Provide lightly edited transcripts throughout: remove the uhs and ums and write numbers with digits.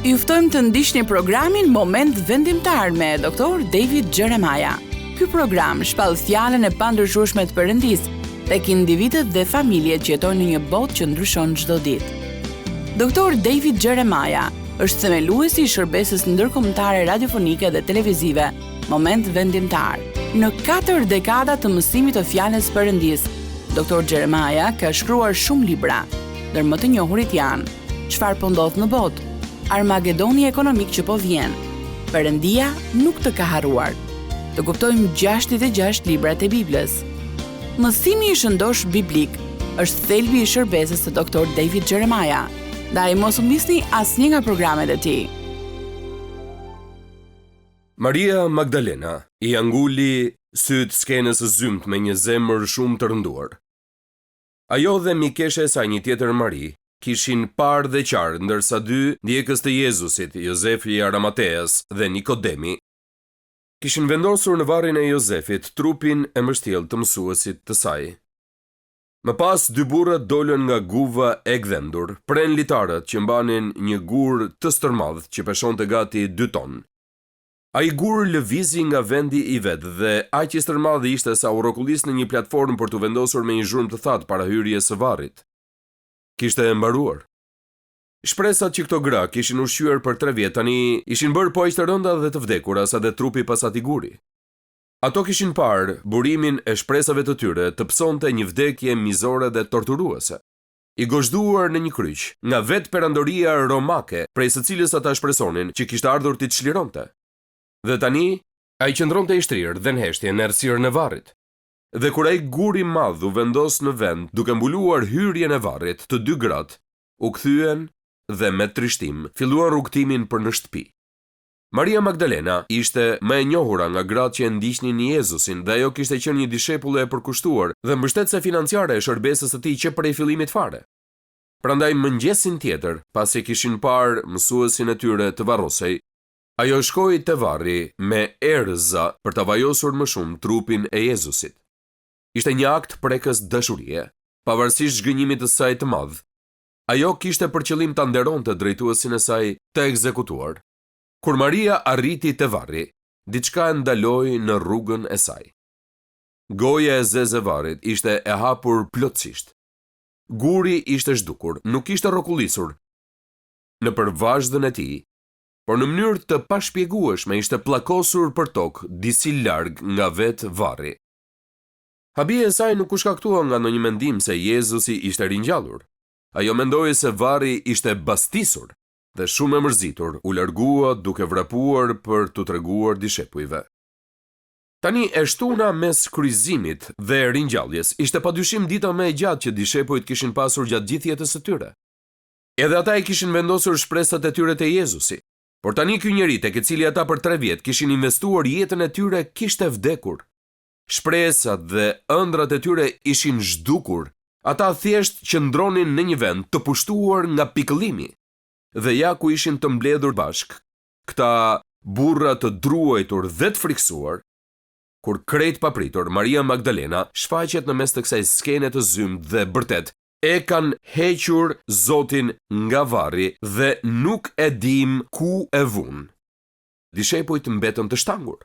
Ju ftojmë të ndiqni programin Moment Vendimtar me Dr. David Jeremiah. Ky program shpall fjalën e pandryshueshme të Perëndisë tek individët dhe familjet që jetojnë në një botë që ndryshon çdo ditë. Dr. David Jeremiah është themeluesi i shërbesës ndërkombëtare radiofonike dhe televizive Moment Vendimtar. Në 4 dekada të mësimit të fjalës Perëndisë, Dr. Jeremiah ka shkruar shumë libra, ndër më të njohurit janë Çfarë po ndodh në botë, Armagedoni ekonomik që po vjen, Perëndia nuk të ka harruar. Të kuptojmë 66 librat e Biblës. Mësimi i shëndosh biblik është thelbi i shërbesës së Dr. David Jeremiah. Ndaj mos u misni asnjë nga programet e tij. Maria Magdalena i anguli syt skenës së zymt me një zemër shumë të rënduar. Ajo dhe mikesha e saj një tjetër Mari kishin parë dhe qarë, ndërsa dy ndjekës të Jezusit, Jozefi i Arimateas dhe Nikodemi, kishin vendosur në varrin e Jozefit trupin e mbështjellë të mësuesit të saj. Më pas, dy burrat dolën nga guva e gdhendur, pren litarët që mbanin një gur të stërmadh që peshonte gati 2 ton. Ai gur lëvizi nga vendi i vet dhe aq i stërmadh ishte sa u rrokullis në një platformë për të vendosur me një zhurmë të thatë para hyrjes së varrit. Kishte mbaruar. Shpresat që këto gra kishin ushqyer për 3 vjet tani ishin bërë po aq të rënda dhe të vdekura sa dhe trupi pas atij guri. Ato kishin parë burimin e shpresave të tyre të psonte një vdekje mizore dhe torturuese, i gozhduar në një kryq nga vetë perandoria romake, prej së cilës ata shpresonin që kishte ardhur t'i çlironte. Dhe tani ai qëndronte i shtrirë dhe në heshtje në errësirën e varrit. Dhe kur ai guri i madh u vendos në vend, duke mbuluar hyrjen e varrit, të 2 gratë u kthyen dhe me trishtim filluan rrugtimin për në shtëpi. Maria Magdalena ishte më e njohura nga gratë që e ndiqnin Jezusin dhe ajo kishte qenë një dishepulle e përkushtuar dhe mbështetëse financiare e shërbesës së tij që prej fillimit fare. Prandaj mëngjesin tjetër, pasi kishin parë mësuesin e tyre të varrosej, ajo shkoi te varri me erëza për ta vajosur më shumë trupin e Jezusit. Ishte një akt prekës dashurie, pavarësisht zhgënjimit të saj të madh. Ajo kishte për qëllim ta nderonte drejtuesin e saj të ekzekutuar. Kur Maria arriti te varri, diçka e ndaloi në rrugën e saj. Goja e zezë e varrit ishte e hapur plotësisht. Guri ishte zhdukur, nuk ishte rrokullisur nëpër vazhdën e tij, por në mënyrë të pashpjegueshme ishte pllakosur për tokë disi larg nga vetë varri. Habia e saj nuk u shkaktua nga ndonjë mendim se Jezusi ishte ringjallur. Ajo mendoi se varri ishte bastisur dhe shumë e mërzitur u largua duke vrapuar për t'u treguar dishepujve. Tani e shtuna mes kryqëzimit dhe ringjalljes ishte padyshim dita më e gjatë që dishepujt kishin pasur gjatë gjithë jetës së tyre. Edhe ata i kishin vendosur shpresat e tyre te Jezusi, por tani ky njeri tek i cili ata për 3 vjet kishin investuar jetën e tyre kishte vdekur. Shpresat dhe ëndrat e tyre ishin zhdukur. Ata thjesht qëndronin në një vend të pushtuar nga pikëllimi. Dhe ja ku ishin të mbledhur bashk, këta burra të druajtur dhe të friksuar, kur krejt papritur Maria Magdalena shfaqet në mes të kësaj skene të zymt dhe bërtet, e kanë hequr Zotin nga varri dhe nuk e dim ku e vun. Dishepujt mbetën të shtangur.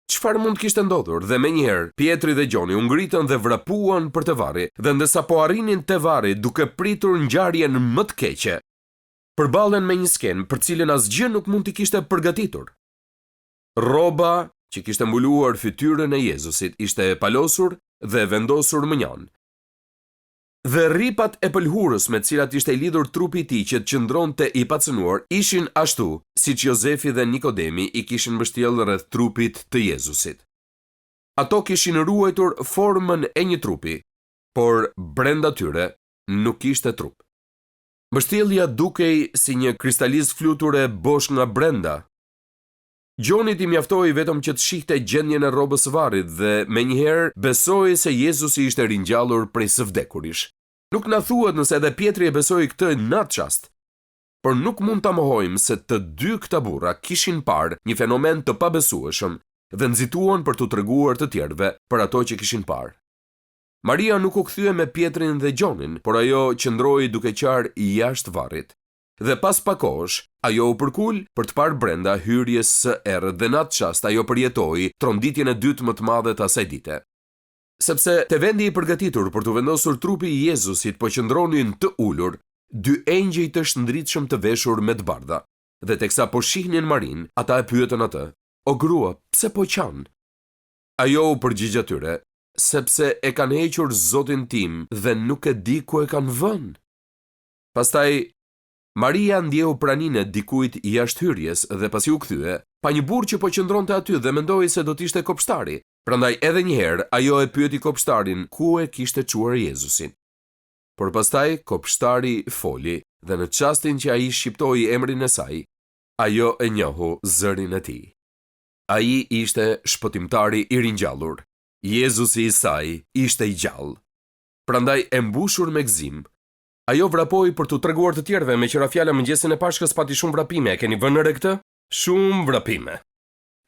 Çfarë mund kishte ndodhur? Dhe menjëherë Pietri dhe Gjoni u ngritën dhe vrapuan për te varri, dhe ndërsa po arrinin te varri duke pritur ngjarjen më të keqe, përballen me një skenë për cilën asgjë nuk mund t'i kishte përgatitur. Rroba që kishte mbuluar fytyrën e Jezusit ishte e palosur dhe vendosur më njanë. Dhe rripat e pëlhurës me të cilat ishte i lidhur trupi i tij që qëndronte i pacënuar ishin ashtu siç Jozefi dhe Nikodemi i kishin mbështjellë rreth trupit të Jezusit. Ato kishin ruajtur formën e një trupi, por brenda tyre nuk kishte trup. Mbështjellja dukej si një kristalizë fluture bosh nga brenda. Gjonit i mjaftoi vetëm që të shihte gjendjen e rrobës së varrit dhe menjëherë besoi se Jezusi ishte ringjallur prej së vdekurish. Nuk na thuhet nëse edhe Pietri e besoi këtë në atë çast. Por nuk mund ta mohojmë se të 2 këta burra kishin parë një fenomen të pabesueshëm dhe nxituan për t'u treguar të tjerëve për ato që kishin parë. Maria nuk u kthye me Pietrin dhe Gjonin, por ajo qëndroi duke qarë jashtë varrit. Dhe pas pak kohësh, ajo u përkul për të parë brenda hyrjes së errët dhe në atë çast ajo përjetoi tronditjen e dytë më të madhe të asaj dite. Sepse te vendi i përgatitur për të vendosur trupi i Jezusit po qëndronin të ulur, dy engjëj të shndritshëm të veshur me të bardha. Dhe teksa po shihnin Marin, ata e pyetën atë: "O grua, pse po qan?" Ajo u përgjigj atyre: "Sepse e kanë hequr Zotin tim dhe nuk e di ku e kanë vënë." Pastaj Maria ndjeu praninë e dikujt jashtë hyrjes dhe pasi u kthye, pa një burr që po qëndronte aty dhe mendoi se do të ishte kopshtari. Prandaj edhe një herë ajo e pyeti kopshtarin ku e kishte çuar Jezusin. Por pastaj kopshtari foli dhe në çastin që ai shqiptoi emrin e saj, ajo e njohu zërin e tij. Ai ishte shpëtimtari i ringjallur. Jezusi i saj ishte i gjallë. Prandaj e mbushur me gëzim, ajo vrapoi për t'u treguar të tjerëve me qira fjala mëngjesin e Pashkës pati shumë vrapime. E keni vënë re këtë? Shumë vrapime.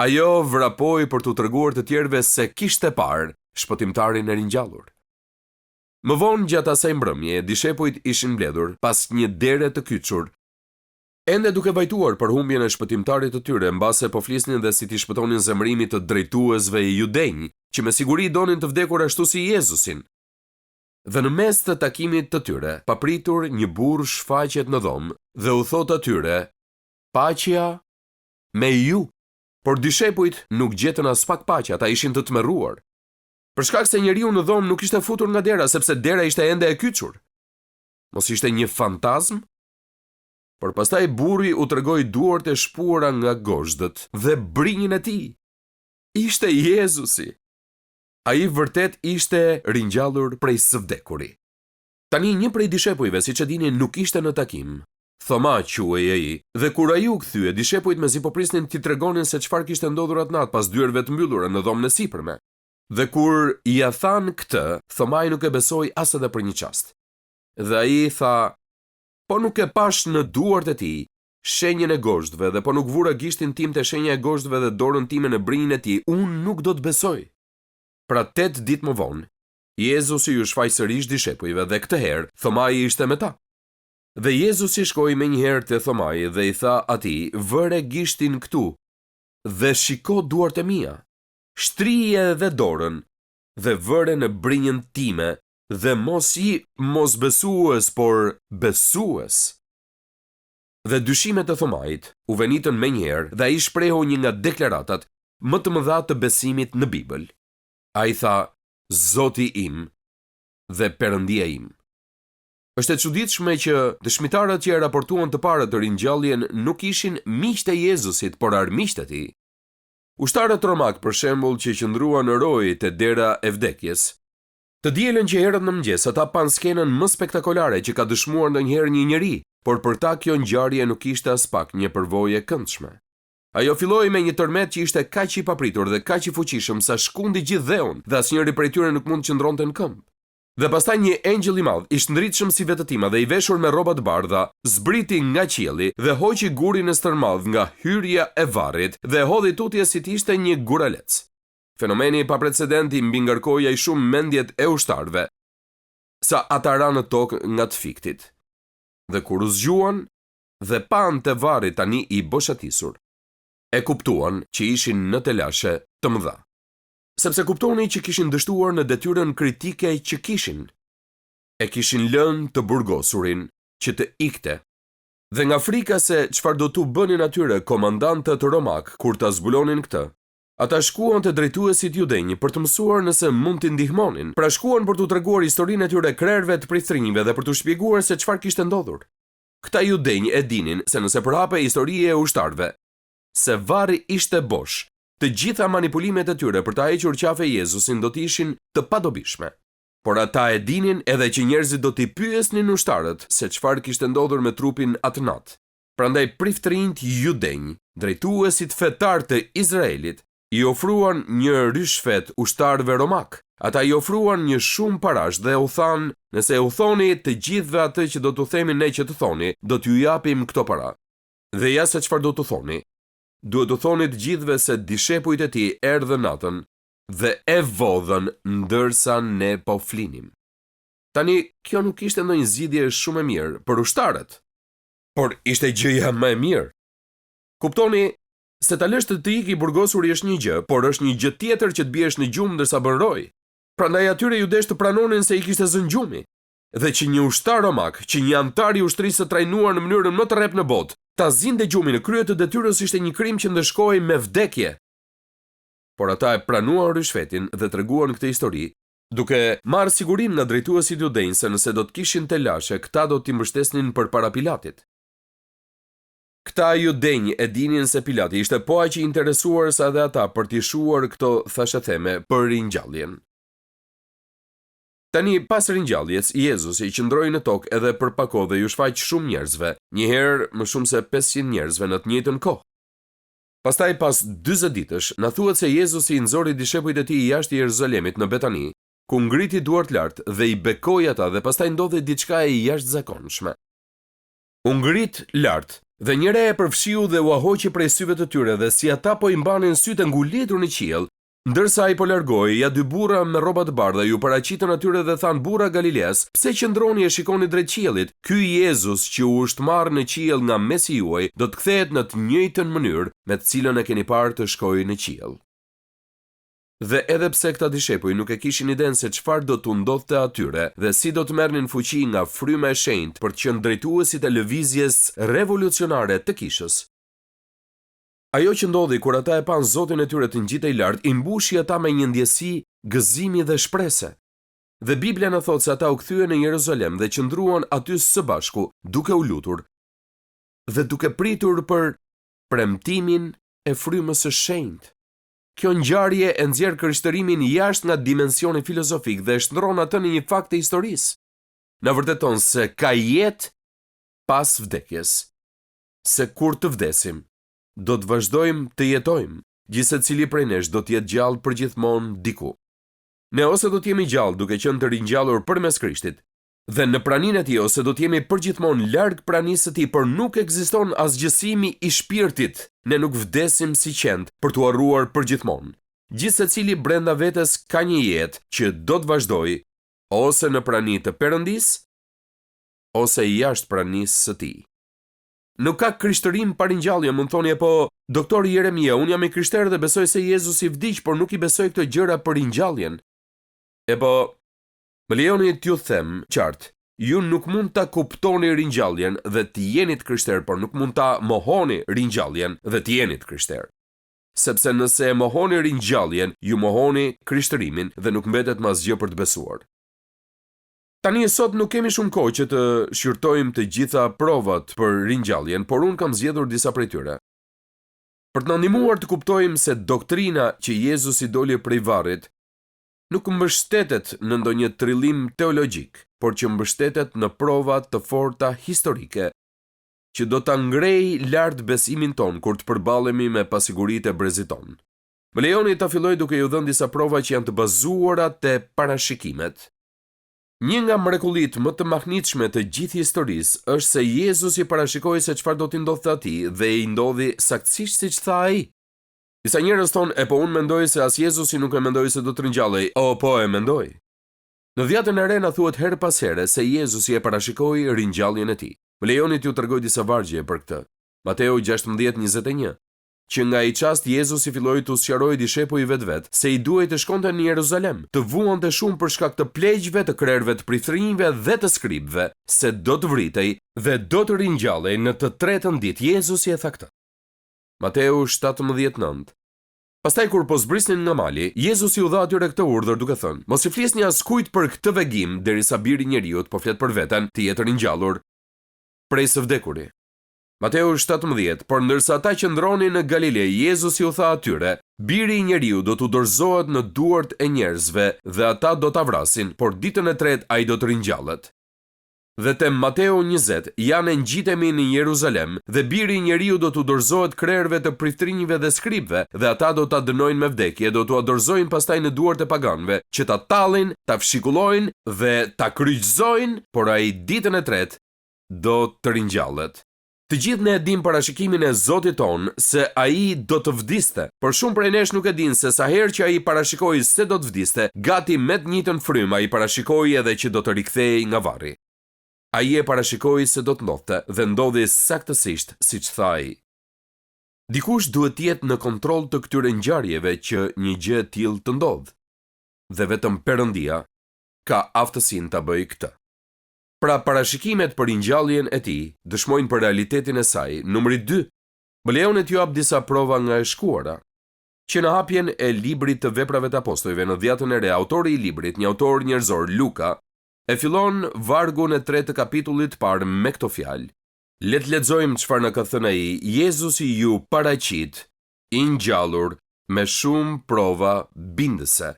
Ajo vrapoi për t'u treguar të tjerëve se kishte parë shpëtimtarin e ringjallur. Më vonë gjatë asaj mbrëmje, dishepujt ishin mbledhur pas një dere të kyçur, ende duke vajtuar për humbjen e shpëtimtarit të tyre, mbase po flisnin dhe si t'i shpëtonin zemërimit të drejtuesve judenj, që me siguri donin të vdekur ashtu si Jezusin. Dhe në mes të takimit të tyre, papritur një burr shfaqet në dhomë dhe u thot atyre: "Paqja me ju." Por dishepujt nuk gjetën as pak paqe, ata ishin të tmerruar. Për shkak se njeriu në dhomë nuk ishte futur nga dera, sepse dera ishte ende e kyçur. Mos ishte një fantazm? Por pastaj burri u tregoi duart e shpuara nga gozhdët dhe brinjën e tij. Ishte Jezusi. Ai vërtet ishte ringjallur prej së vdekuri. Tani një prej dishepujve, siç e dini, nuk ishte në takim. Thoma quhej ai, dhe kur ai u kthye, dishepujt mezi po prisnin t'i tregonin se çfarë kishte ndodhur atë natë pas dyerve të mbyllura në dhomën e sipërme. Dhe kur i ia than këtë, Thomai nuk e besoi as edhe për një çast. Dhe ai tha: "Po nuk e pash në duart e tij shenjën e gozhdëve dhe po nuk vura gishtin tim te shenja e gozhdëve dhe dorën time në brinjën e tij, unë nuk do të besoj." Pra 8 ditë më vonë, Jezusi ju shfaq sërish dishepujve dhe këtë herë Thomai ishte me ta. Dhe Jezusi shkoi menjëherë te Thomai dhe i tha atij: "Vëre gishtin këtu dhe shiko duart e mia. Shtrije edhe dorën dhe vëre në brinjën time dhe mos i mosbesues, por besues." Dhe dyshimet e Thomait u venitën menjëherë dhe ai shprehu një nga deklaratat më të mëdha të besimit në Bibël. Ai tha: "Zoti im dhe Perëndia im." Është e çuditshme që dëshmitarët që e raportuan të parë të ringjalljen nuk ishin miqtë e Jezusit, por armiqtë e tij. Ushtarët romak, për shembull, që qëndruan në rojë te dera e vdekjes, të dielën që herët në mëngjes ata pan skenën më spektakolare që ka dëshmuar ndonjëherë një njeri, por për ta kjo ngjarje nuk ishte as pak një përvojë e këndshme. Ajo filloi me një tërmet që ishte kaq i papritur dhe kaq i fuqishëm sa shkundi gjithë dheun dhe asnjëri prej tyre nuk mund të qëndronte në këmbë. Dhe pastaj një engjëll i madh, i shndritshëm si vetëtima dhe i veshur me rroba të bardha, zbriti nga qielli dhe hoqi gurin e stërmadh nga hyrja e varrit dhe hodhi tutje si të ishte një guralec. Fenomeni i paprecedenti mbi ngarkoi ai shumë mendjet e ushtarëve, sa ata ranë në tokë nga të fiktit. Dhe kur u zgjuan dhe pan te varri tani i boshatisur, e kuptuan që ishin në telashe të mëdha. Sepse kuptoni që kishin dështuar në detyrën kritike që kishin. E kishin lënë të burgosurin që të ikte. Dhe nga frika se çfarë do t'u bënin atyre komandantët romak kur ta zbulonin këtë, ata shkuan te drejtuesit judenj për të mësuar nëse mund t'i ndihmonin. Pra shkuan për t'u treguar historinë e tyre krerëve të prithrinjve dhe për t'u shpjeguar se çfarë kishte ndodhur. Këta judenj e dinin se nëse përhape historia e ushtarëve, se varri ishte bosh, të gjitha manipulimet e tyre për ta hequr qafe Jezusin do të ishin të padobishme. Por ata e dinin edhe që njerëzit do t'i pyesnin ushtarët se çfarë kishte ndodhur me trupin atë natë. Prandaj priftërinjt judenj, drejtuesit fetar të Izraelit, i ofruan një ryshfet ushtarëve romak. Ata i ofruan një shumë parash dhe u thanë: "Nëse u thoni të gjithëve atë që do t'u themi ne që të thoni, do t'ju japim këto para." Dhe ja se çfarë do t'u thoni. Duhet të thoni të gjithëve se dishepujt e tij erdhën natën dhe e vodhën ndërsa ne po flinim. Tani, kjo nuk ishte ndonjë zgjidhje shumë e mirë për ushtarët. por ishte gjëja më e mirë. Kuptoni se ta lësh të ikë i burgosuri është një gjë, por është një gjë tjetër që të biesh në gjumë ndërsa bën roj. Prandaj atyre judesh të pranonin se i kishte zënë gjumi, dhe që një ushtar romak, që një antar i ushtrisë së trajnuar në mënyrën më të rreptë në botë, ta zinte gjumin në krye të detyrës ishte një krim që ndeshkohej me vdekje. Por ata e pranuan rishfetin dhe treguan këtë histori, duke marrë sigurim nga drejtuesit judej se nëse do të kishin të lashe, këta do t'i mbështesnin përpara Pilatit. Këta judenj e dinin se Pilati ishte po aq i interesuar sa dhe ata për t'i shuar këto thashetheme për ringjalljen. Tani pas ringjalljes, Jezusi i qëndroi në tokë edhe për pak kohë dhe ju shfaq shumë njerëzve, një herë më shumë se 500 njerëzve në të njëjtën kohë. Pastaj pas 40 ditësh, na thuhet se Jezusi i nxori dishepujt e tij jashtë Jeruzalemit në Betani, ku ngriti duart lart dhe i bekoi ata dhe pastaj ndodhi diçka e jashtëzakonshme. U ngrit lart dhe një re e përfshiu dhe u ahoqi prej syve të tyre dhe si ata po i mbanin sytë ngulitur në qiell, ndërsa ai po largohej, ja dy burra me rroba të bardha ju paraqitën atyre dhe than: burra Galileas, pse qëndroni e shikoni drejt qiellit? Ky Jezus që u është marrë në qiell nga mesi juaj, do të kthehet në të njëjtën mënyrë me të cilën e keni parë të shkojë në qiell. Dhe edhe pse këta dishepuj nuk e kishin idenë se çfarë do t'u ndodhte atyre dhe si do të merrnin fuqi nga fryma e shenjtë për të qenë drejtuesit e lëvizjes revolucionare të kishës, ajo që ndodhi kur ata e pan Zotin e tyre të ngjitej lart, i mbushi ata me një ndjesi gëzimi dhe shprese. Dhe Biblia na thot se ata u kthyen në Jeruzalem dhe qëndruan aty së bashku, duke u lutur dhe duke pritur për premtimin e frymës së shenjtë. Kjo ngjarje e nxjerr krishterimin jashtë nga dimensioni filozofik dhe shtron atë në një fakt të historisë. Na vërteton se ka jetë pas vdekjes, se kur të vdesim, do të vazhdojmë të jetojmë, gjithse cili prej nesh do të jetë gjallë përgjithmonë diku. Ne ose do të jemi gjallë duke qenë të ringjallur përmes Krishtit, dhe në praninë e tij ose do të jemi përgjithmonë larg pranisë së tij, por nuk ekziston asgjësimi i shpirtit. Ne nuk vdesim si qend për t'u harruar përgjithmonë. Gjithse cili brenda vetes ka një jetë që do të vazhdojë ose në prani të Perëndis, ose jashtë pranisë së tij. Nuk ka krishtërim pa ringjallje, mund thoni po, doktori Jeremia, unë jam i krishterë dhe besoj se Jezusi vdiq, por nuk i besoj këto gjëra për ringjalljen. Po, më lejoni t'ju them qartë, ju nuk mund ta kuptoni ringjalljen dhe të jeni të krishterë, por nuk mund ta mohoni ringjalljen dhe të jeni të krishterë. Sepse nëse e mohoni ringjalljen, ju mohoni krishtërimin dhe nuk mbetet më asgjë për të besuar. Tani sot nuk kemi shumë kohë që të shqyrtojmë të gjitha provat për ringjalljen, por unë kam zgjedhur disa prej tyre. Për të na ndihmuar të kuptojmë se doktrina që Jezusi doli prej varrit nuk mbështetet në ndonjë trillim teologjik, por që mbështetet në prova të forta historike, që do ta ngrej lart besimin ton kur të përballemi me pasiguritë e brezit ton. Më lejoni ta filloj duke ju dhënë disa prova që janë të bazuara te parashikimet. Një nga mrekullitë më të mahnitshme të gjithë historisë është se Jezusi parashikoi se çfarë do t'i ndodhte atij dhe i ndodhi saktësisht siç tha ai. Disa njerëz thonë, po unë mendoj se as Jezusi nuk e mendoi se do të ringjallej. Po e mendoj. Në Dhjetën e Re na thuhet her pas here se Jezusi e parashikoi ringjalljen e tij. Më lejoni t'ju tregoj disa vargje për këtë. Mateu 16:21. Që nga ai çast Jezusi filloi të sqarojë dishepujve vet se i duhej të shkonte në Jeruzalem, të vuante shumë për shkak të pleqjve, të krerëve, të prithrinjve dhe të skripëve, se do të vritej dhe do të ringjallej në të tretën ditë. Jezusi e tha këtë. Mateu 17:9. Pastaj kur po zbrisnin nga mali, Jezusi u dha atyre këtë urdhër duke thënë: mos i flisni askujt për këtë vegim derisa biri i njeriut po flet për veten të jetë ringjallur prej së vdekuri. Mateu 17, por ndërsa ata qëndronin në Galile, Jezusi u tha atyre: biri i njeriu do t'u dorëzohet në duart e njerëzve dhe ata do ta vrasin, por ditën e tretë ai do të ringjallet. Dhe te Mateu 20, janë ngjitemi në Jeruzalem dhe biri i njeriu do t'u dorëzohet krerëve të prithrinjve dhe skripëve dhe ata do ta dënojnë me vdekje, do t'u dorëzojnë pastaj në duart e paganëve, që ta tallin, ta fshikullojnë dhe ta kryqëzojnë, por ai ditën e tretë do të ringjallet. Të gjithë ne e dim parashikimin e Zotit ton se ai do të vdiste, por shumë prej nesh nuk e din se sa herë që ai parashikoi se do të vdiste, gati me të njëjtën frymë ai parashikoi edhe që do të rikthehej nga varri. Ai e parashikoi se do të ndodhte dhe ndodhi saktësisht siç tha ai. Dikush duhet të jetë në kontroll të këtyre ngjarjeve që një gjë e tillë të ndodh. Dhe vetëm Perëndia ka aftësinë ta bëjë këtë. Pra parashikimet për ringjalljen e tij dëshmojnë për realitetin e saj. Numri 2. Më lejoni t'ju jap disa prova nga e shkuara. Që në hapjen e librit të Veprave të Apostujve në Dhjetën e Re, autori i librit, një autor njerëzor, Luka, e fillon vargun e 3 të kapitullit parë me këto fjalë. Le të lexojmë çfarë na ka thënë ai. Jezusi ju paraqit i ngjallur me shumë prova bindëse.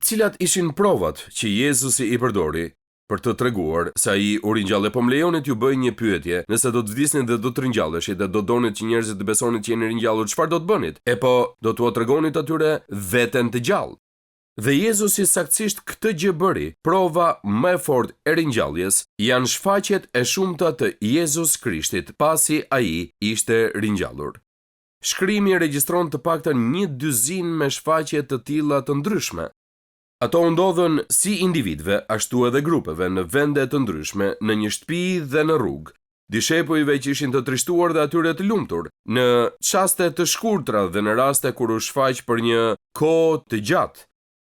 Cilat ishin provat që Jezusi i përdori për të treguar se ai u ringjalli? Po më lejoni t'ju bëj një pyetje. Nëse do të vdisni dhe do të ringjalleshit dhe do donit që njerëzit të besonin që jeni ringjallur, çfarë do të bënit? Do t'u tregonit atyre veten të gjallë. Dhe Jezusi saktësisht këtë gjë bëri. Prova më e fortë e ringjalljes janë shfaqjet e shumta të Jezus Krishtit pasi ai ishte ringjallur. Shkrimi regjistron të paktën 1/2 me shfaqje të tilla të ndryshme. Ato ndodhen si individëve, ashtu edhe grupeve në vende të ndryshme, në një shtëpi dhe në rrugë, dishepujve që ishin të trishtuar dhe atyre të lumtur, në çaste të shkurtra dhe në raste kur u shfaq për një kohë të gjatë.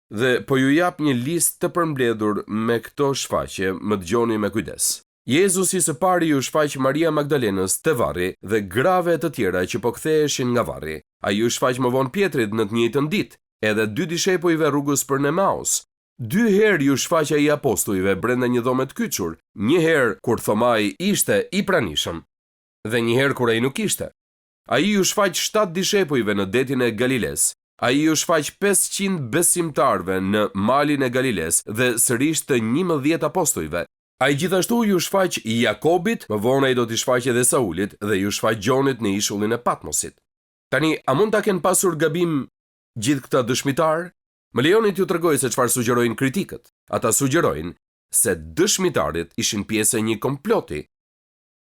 Dhe po ju jap një listë të përmbledhur me këto shfaqje, më dëgjoni me kujdes. Jezusi së pari u shfaq Maria Magdalenës te varri dhe grave të tjera që po ktheheshin nga varri. Ai u shfaq më vonë Pjetrit në të njëjtën ditë, edhe 2 dishepujve rrugës për në Emaus. 2 herë ju shfaq ai apostujve brenda një dhome të kyçur, një herë kur Thomai ishte i pranishëm dhe një herë kur ai nuk ishte. Ai ju shfaq 7 dishepujve në detin e Galiles. Ai ju shfaq 500 besimtarve në malin e Galiles dhe sërish të 11 apostujve. Ai gjithashtu ju shfaq Jakobit, më vonë ai do t'i shfaqë edhe Saulit dhe ju shfaq Gjonit në ishullin e Patmosit. Tani, a mund ta kenë pasur gabim gjithë këta dëshmitar? Më lejoni t'ju tregoj se çfarë sugjerojnë kritikët. Ata sugjerojnë se dëshmitarit ishin pjesë e një komploti,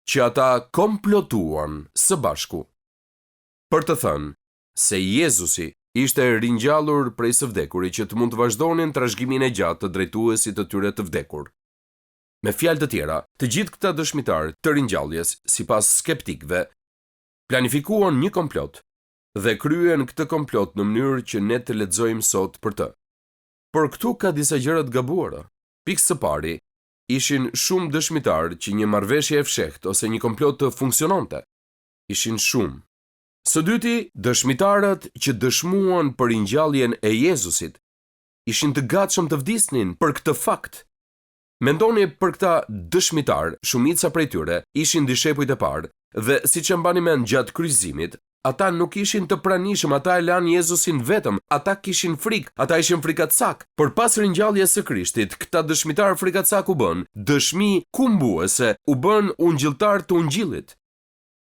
që ata komplotuan së bashku për të thënë se Jezusi ishte ringjallur prej së vdekurit që të mund të vazhdonin trashëgimin e gjatë të drejtuesit të tyre të vdekur. Me fjalë të tjera, të gjithë këta dëshmitar të ringjalljes, sipas skeptikëve, planifikuan një komplot dhe kryen këtë komplot në mënyrë që ne të lexojmë sot për të. Por këtu ka disa gjëra të gabuara. Pikë së pari, ishin shumë dëshmitar që një marrëveshje e fshehtë ose një komplot të funksiononte. Ishin shumë. Së dyti, dëshmitarët që dëshmuan për ringjalljen e Jezusit ishin të gatshëm të vdisnin për këtë fakt. Mendoni për këta dëshmitar, shumica prej tyre ishin dishepujt e parë dhe siç e mbani mend gjatë kryqëzimit, ata nuk ishin të pranishëm, ata e lanë Jezusin vetëm, ata kishin frikë, ata ishin frikatsak. Por pas ringjalljes së Krishtit, këta dëshmitar frikatsak u bën dëshmi kumbuese, u bën ungjilltar të ungjillit.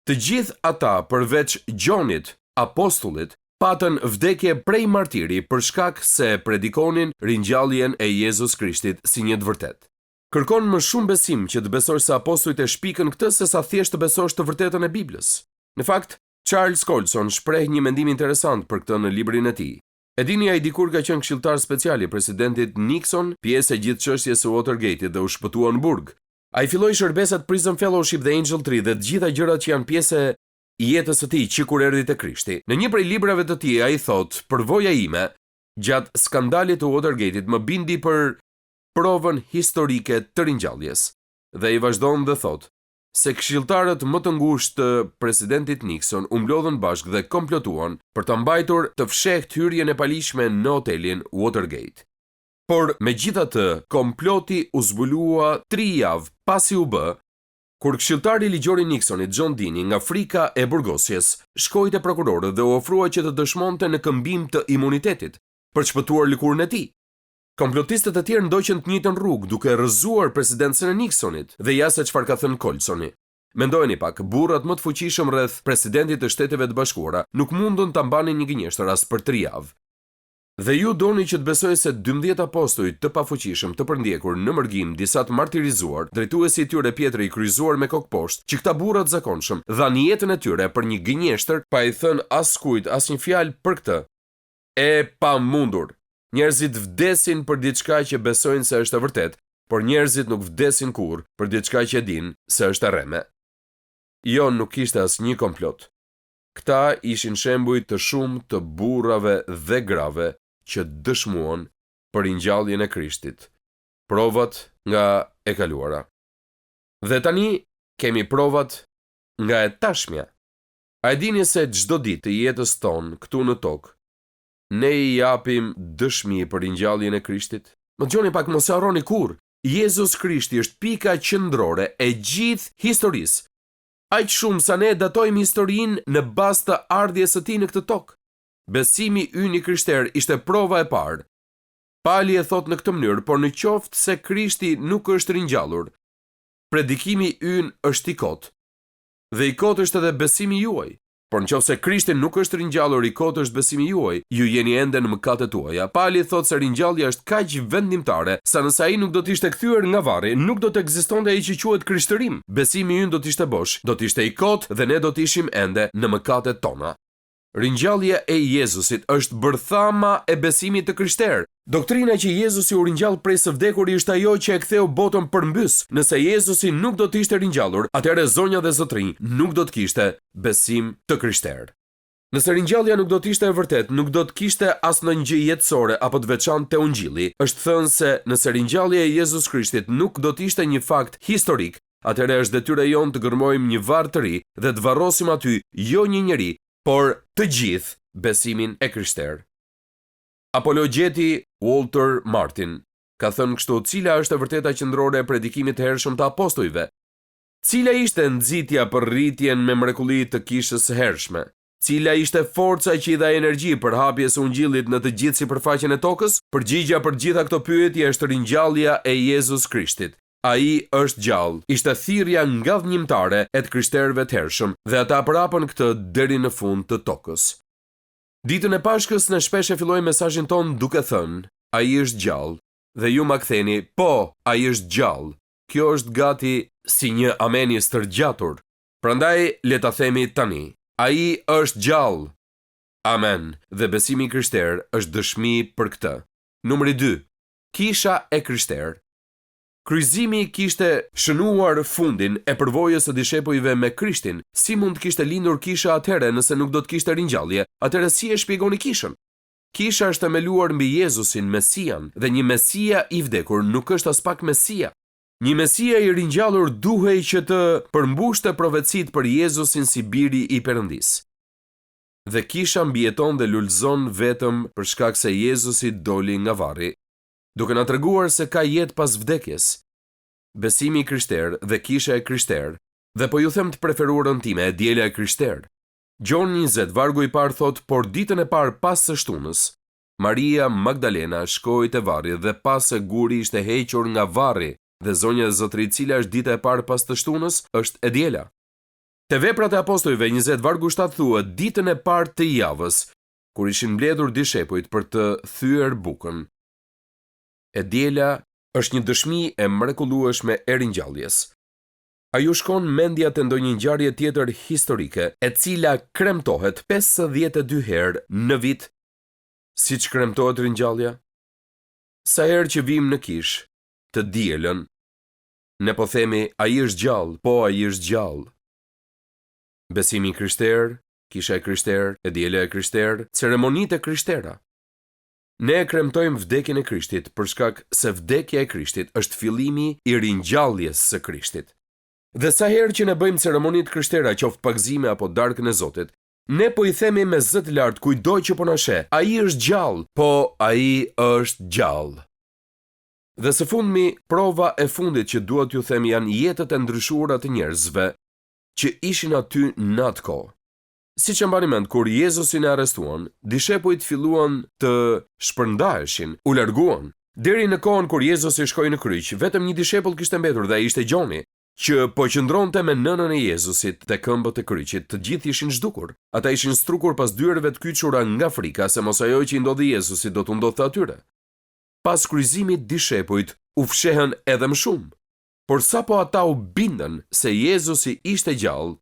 Të gjithë ata përveç Gjonit, apostullit, patën vdekje prej martiri për shkak se predikonin ringjalljen e Jezus Krishtit si një të vërtetë. Kërkon më shumë besim që të besosh se apostujt e shpikën këtë se sa thjesht të besosh të vërtetën e Biblës. Në fakt, Charles Colson shpreh një mendim interesant për këtë në librin e tij. E dini ai dikur ka qenë këshilltar special i presidentit Nixon, pjesë e gjithë çështjes së Watergate-it dhe u shpëtua në burg. Ai filloi shërbesat Prison Fellowship dhe Angel Tree dhe të gjitha gjërat që janë pjesë e jetës së tij që kur erdhi te Krishti. Në një prej librave të tij ai thotë: "Përvoja ime gjatë skandalit të Watergate-it më bindi për provën historike të ringjalljes." Dhe ai vazhdon dhe thotë se këshilltarët më të ngushtë të presidentit Nixon u mblodhën bashkë dhe komplotuan për të mbajtur të fshehtë hyrjen e palishme në hotelin Watergate. Por megjithatë, komploti u zbulua 3 javë pasi u bë, kur këshilltari ligjori Nixonit, John Dean, nga frika e burgosjes, shkoi te prokurorët dhe u ofrua që të dëshmonte në këmbim të imunitetit për të shpëtuar lëkurën e tij. Komplotistët e tjerë ndoqën të njëjtën rrugë duke rrëzuar presidencën e Nixonit dhe ja se çfarë ka thënë Colsoni. Mendojeni pak, burrat më të fuqishëm rreth presidentit të Shteteve të Bashkuara nuk mundun ta mbanin një gënjeshtër as për 3 javë. Dhe ju doni që të besoj se 12 apostujt të pafuqishëm të përndjekur në mërgim, disa të martirizuar, drejtuesi i tyre Pjetri i kryqëzuar me kokë poshtë, që këta burrat zakonshëm dhanë jetën e tyre për një gënjeshtër pa i thënë askujt asnjë fjalë për këtë. E pamundur. Njerëzit vdesin për diçka që besojnë se është e vërtetë, por njerëzit nuk vdesin kur për diçka që din se është e rreme. Jo, nuk kishte asnjë komplot. Këta ishin shembuj të shumë të burrave dhe grave që dëshmuan për ringjalljen e Krishtit. Provat nga e kaluara. Dhe tani kemi provat nga e tashmja. A e dini se çdo ditë të jetës tonë këtu në tokë, ne i japim dëshmi për ringjalljen e Krishtit? Më dëgjoni pak, mos e harroni kurrë. Jezus Krishti është pika qendrore e gjithë historisë. Aq shumë sa ne datojmë historinë në bazë të ardhjes së tij në këtë tokë. Besimi ynë i krishter ishte prova e parë. Pali e thot në këtë mënyrë, por në qoftë se Krishti nuk është ringjallur, predikimi ynë është i kotë. Dhe i kotë është edhe besimi juaj. Por nëse Krishti nuk është ringjallur, i kotë është besimi juaj, ju jeni ende në mëkatet tuaja. Pali thot se ringjallja është kaq vendimtare, sa nëse ai nuk do të ishte kthyer nga varri, nuk do të ekzistonte ai që quhet krishtërim. Besimi ynë do të ishte bosh, do të ishte i kotë dhe ne do të ishim ende në mëkatet tona. Ringjallja e Jezusit është bërthama e besimit të krishterë. Doktrina që Jezusi u ringjall prej së vdekuri është ajo që e ktheu botën përmbys. Nëse Jezusi nuk do të ishte ringjallur, atëherë zonja dhe zotrinj nuk do të kishte besim të krishterë. Nëse ringjallja nuk do të ishte e vërtet, nuk do të kishte asnjë gjë jetësore apo të veçantë te Ungjilli. Është thënë se nëse ringjallja e Jezus Krishtit nuk do të ishte një fakt historik, atëherë është detyra jonë të gërmojmë një varr të ri dhe të varrosim aty jo një njeri, por të gjithë besimin e krishterë. Apologjeti Walter Martin ka thënë kështu: cila është e vërteta qendrore e predikimit të hershëm të apostujve? Cila ishte nxitja për rritjen me mrekulli të kishës së hershme? Cila ishte forca që i dha energji për hapjes së Ungjillit në të gjithë sipërfaqen e tokës? Përgjigjja për gjitha këto pyetje është ringjallja e Jezus Krishtit. Ai është gjallë, ishte thirrja ngavnjimtare e të krishterëve të hershëm dhe ata prapën këtë deri në fund të tokës. Ditën e Pashkës ne shpesh e fillojmë mesazhin ton duke thënë: ai është gjallë, dhe ju ma ktheni: po, ai është gjallë. Kjo është gati si një amen i stërgjatur. Prandaj le ta themi tani: ai është gjallë. Amen. Dhe besimi krishter është dëshmi për këtë. Numri 2. Kisha e krishterë. Kryqëzimi kishte shënuar fundin e përvojës së dishepujve me Krishtin. Si mund të kishte lindur kisha atëherë nëse nuk do të kishte ringjallje? Atëherë si e shpjegoni kishën? Kisha është themeluar mbi Jezusin, Mesian, dhe një Mesia i vdekur nuk është as pak Mesia. Një Mesia i ringjallur duhej që të përmbushte profecitë për Jezusin si biri i Perëndis. Dhe kisha mbijeton dhe lulëzon vetëm për shkak se Jezusi doli nga varri, duke na treguar se ka jetë pas vdekjes. Besimi i krishterë dhe kisha e krishterë, dhe po ju them të preferuarën time, e diela e krishterë. Gjon 20 vargu i parë thot: por ditën e parë pas së shtunës, Maria Magdalena shkoi te varri dhe pas se guri ishte hequr nga varri, dhe zonja e Zotrit, cila është dita e parë pas të shtunës, është e diela. Te Veprat e Apostujve 20 vargu 7 thuhet: ditën e parë të javës, kur ishin mbledhur dishepujt për të thyer bukën. E diela është një dëshmi e mrekullueshme e ringjalljes. A ju shkon mendja të ndonjë ngjarje tjetër historike e cila kremtohet 52 herë në vit, siç kremtohet ringjallja? Sa herë që vim në kish të dielën, ne po themi: ai është gjallë, po ai është gjallë. Besimi krishter, kisha e krishter, e diela e krishter, ceremonitë e krishtera. Ne e kremtojmë vdekjen e Krishtit për shkak se vdekja e Krishtit është fillimi i ringjalljes së Krishtit. Dhe sa herë që ne bëjmë ceremonitë krishtera, qoftë pagëzime apo darkën e Zotit, ne po i themi me zë të lartë kujdo që po na sheh: ai është gjallë, po ai është gjallë. Dhe së fundmi, prova e fundit që duhet ju them janë jetët e ndryshuara të njerëzve që ishin aty në atë kohë. Siç e mbani mend, kur Jezusin e arrestuan, dishepujt filluan të shpërndaheshin, u larguan. Deri në kohën kur Jezusi shkoi në kryq, vetëm një dishepull kishte mbetur dhe ai ishte Gjoni, që po qëndronte me nënën e Jezusit te këmbët e kryqit. Të gjithë ishin zhdukur. Ata ishin strukur pas dyerve të kyçura nga frika se mos ajo që i ndodhi Jezusit do t'u ndodhte atyre. Pas kryqëzimit dishepujt u fshehën edhe më shumë. Por sapo ata u bindën se Jezusi ishte gjallë,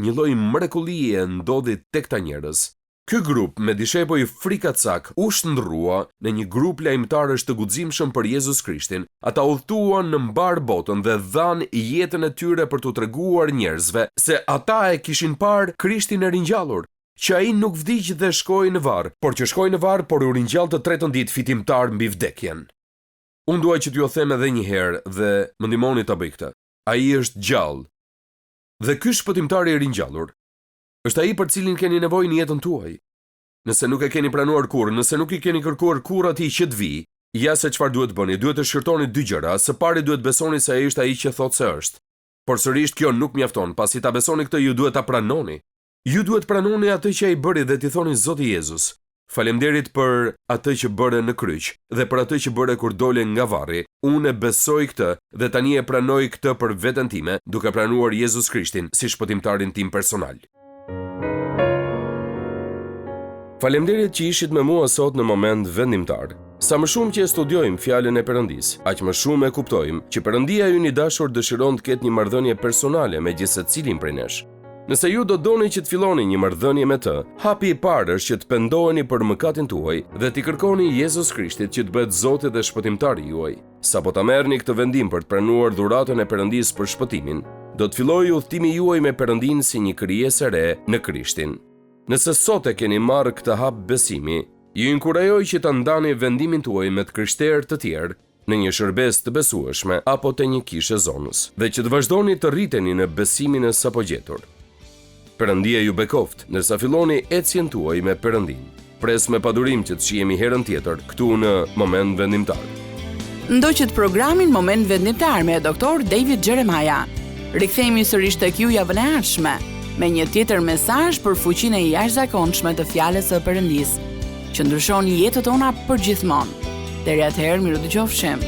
një lloj mrekullie ndodhi tek ta njerëz. Ky grup me dishepoj frikacak u shndrrua në një grup lajmtarësh të guximshëm për Jezus Krishtin. Ata udhëtuan në mbar botën dhe dhan jetën e tyre për t'u treguar njerëzve se ata e kishin parë Krishtin e ringjallur, që ai nuk vdiq dhe shkoi në varr, por që shkoi në varr por u ringjall të tretën ditë fitimtar mbi vdekjen. Unë duaj që t'ju them edhe një herë dhe më ndihmoni ta bëj këtë. Ai është gjallë. Dhe ky shpëtimtar i ringjallur është ai për cilin keni nevojë në jetën tuaj. Nëse nuk e keni pranuar kurrë, nëse nuk i keni kërkuar kurrë atij që të vi, ja se çfarë duhet bëni, duhet të shqyrtoni dy gjëra. Së pari duhet besoni se ai është ai që thotë se është. Por sërish kjo nuk mjafton, pasi ta besoni këtë ju duhet ta pranoni. Ju duhet pranoni atë që ai bëri dhe t'i thoni Zoti Jezus, faleminderit për atë që bëre në kryq dhe për atë që bëre kur dole nga varri. Unë e besoj këtë dhe tani e pranoj këtë për veten time, duke pranuar Jezus Krishtin si shpëtimtarin tim personal. Faleminderit që ishit me mua sot në moment vendimtar. Sa më shumë që e studiojmë fjalën e Perëndis, aq më shumë e kuptojmë që Perëndia ynë i dashur dëshiron të ketë një marrëdhënie personale me gjithë secilin prej nesh. Nëse ju do doni që të filloni një marrëdhënie me të, hapi i parë është që të pendoheni për mëkatin tuaj dhe t'i kërkoni Jezus Krishtit që të bëhet Zoti dhe shpëtimtari juaj. Sapo ta merrni këtë vendim për të pranuar dhuratën e Perëndisë për shpëtimin, do të fillojë udhtimi juaj me Perëndin si një krijesë e re në Krishtin. Nëse sot e keni marrë këtë hap besimi, ju inkurajoj që ta ndani vendimin tuaj me të krishterë të tjerë në një shërbes të besueshme apo të një kishe zonës, dhe që të vazhdoni të rriteni në besimin e sapo gjetur. Perëndia ju bekoft ndërsa filloni ecjen tuaj me Perëndin. Pres me padurim që të shihemi herën tjetër këtu në Moment Vendimtar. Ndoqët programin Moment Vendimtar me Dr. David Jeremiah. Rikthehemi sërish tek ju javën e ardhshme me një tjetër mesazh për fuqinë e jashtëzakonshme të fjalës së Perëndisë, që ndryshon jetën tona përgjithmonë. Deri atëherë, miru dëgjofshim.